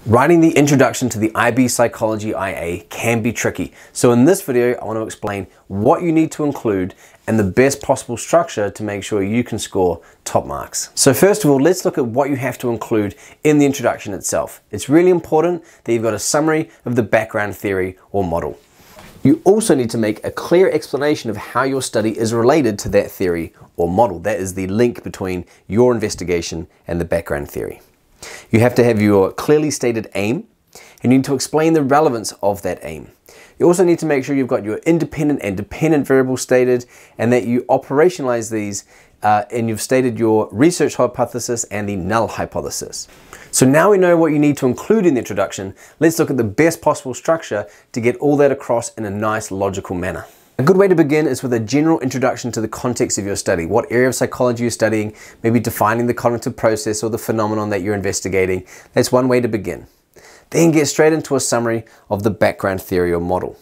Writing the introduction to the IB Psychology IA can be tricky. So in this video, I want to explain what you need to include and the best possible structure to make sure you can score top marks. So first of all, let's look at what you have to include in the introduction itself. It's really important that you've got a summary of the background theory or model. You also need to make a clear explanation of how your study is related to that theory or model. That is the link between your investigation and the background theory. You have to have your clearly stated aim, and you need to explain the relevance of that aim. You also need to make sure you've got your independent and dependent variables stated, and that you operationalize these and you've stated your research hypothesis and the null hypothesis. So now we know what you need to include in the introduction. Let's look at the best possible structure to get all that across in a nice logical manner. A good way to begin is with a general introduction to the context of your study. What area of psychology you're studying, maybe defining the cognitive process or the phenomenon that you're investigating. That's one way to begin. Then get straight into a summary of the background theory or model.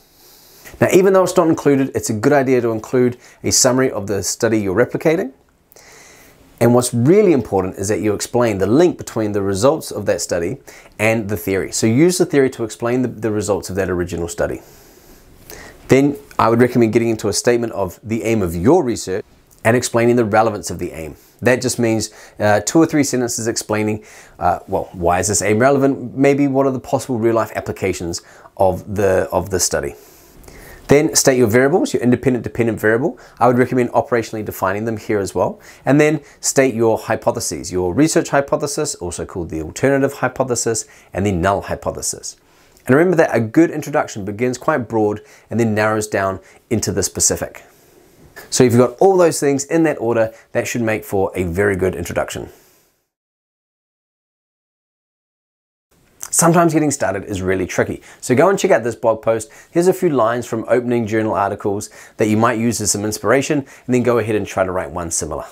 Now, even though it's not included, it's a good idea to include a summary of the study you're replicating. And what's really important is that you explain the link between the results of that study and the theory. So use the theory to explain the results of that original study. Then I would recommend getting into a statement of the aim of your research and explaining the relevance of the aim. That just means 2 or 3 sentences explaining, well, why is this aim relevant? Maybe what are the possible real-life applications of the study. Then state your variables, your independent, dependent variable. I would recommend operationally defining them here as well. And then state your hypotheses, your research hypothesis, also called the alternative hypothesis, and the null hypothesis. And remember that a good introduction begins quite broad and then narrows down into the specific. So if you've got all those things in that order, that should make for a very good introduction. Sometimes getting started is really tricky. So go and check out this blog post. Here's a few lines from opening journal articles that you might use as some inspiration, and then go ahead and try to write one similar.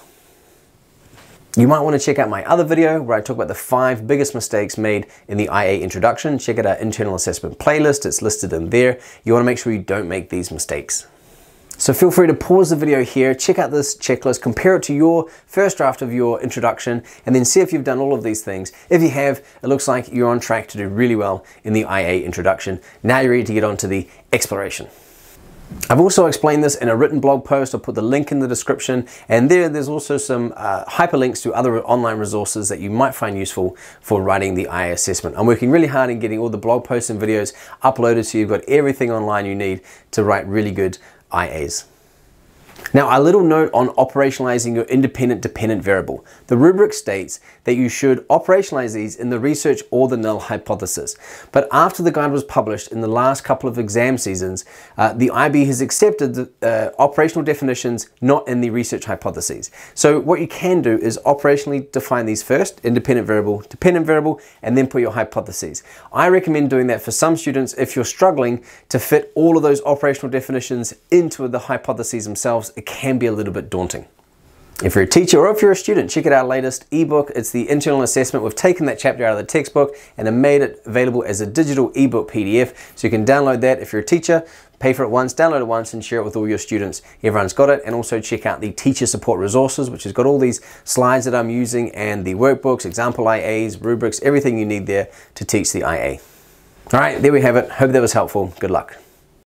You might want to check out my other video where I talk about the 5 biggest mistakes made in the IA introduction. Check out our internal assessment playlist, it's listed in there. You want to make sure you don't make these mistakes. So feel free to pause the video here, check out this checklist, compare it to your first draft of your introduction, and then see if you've done all of these things. If you have, it looks like you're on track to do really well in the IA introduction. Now you're ready to get on to the exploration. I've also explained this in a written blog post. I'll put the link in the description, and there's also some hyperlinks to other online resources that you might find useful for writing the IA assessment. I'm working really hard in getting all the blog posts and videos uploaded so you've got everything online you need to write really good IAs. Now, a little note on operationalizing your independent dependent variable. The rubric states that you should operationalize these in the research or the null hypothesis. But after the guide was published in the last couple of exam seasons, the IB has accepted the operational definitions not in the research hypotheses. So what you can do is operationally define these first, independent variable, dependent variable, and then put your hypotheses. I recommend doing that for some students if you're struggling to fit all of those operational definitions into the hypotheses themselves. It can be a little bit daunting. If you're a teacher or if you're a student, check out our latest ebook. It's the internal assessment. We've taken that chapter out of the textbook and have made it available as a digital ebook PDF. So you can download that if you're a teacher, pay for it once, download it once, and share it with all your students. Everyone's got it. And also check out the teacher support resources, which has got all these slides that I'm using and the workbooks, example IAs, rubrics, everything you need there to teach the IA. All right, there we have it. Hope that was helpful. Good luck.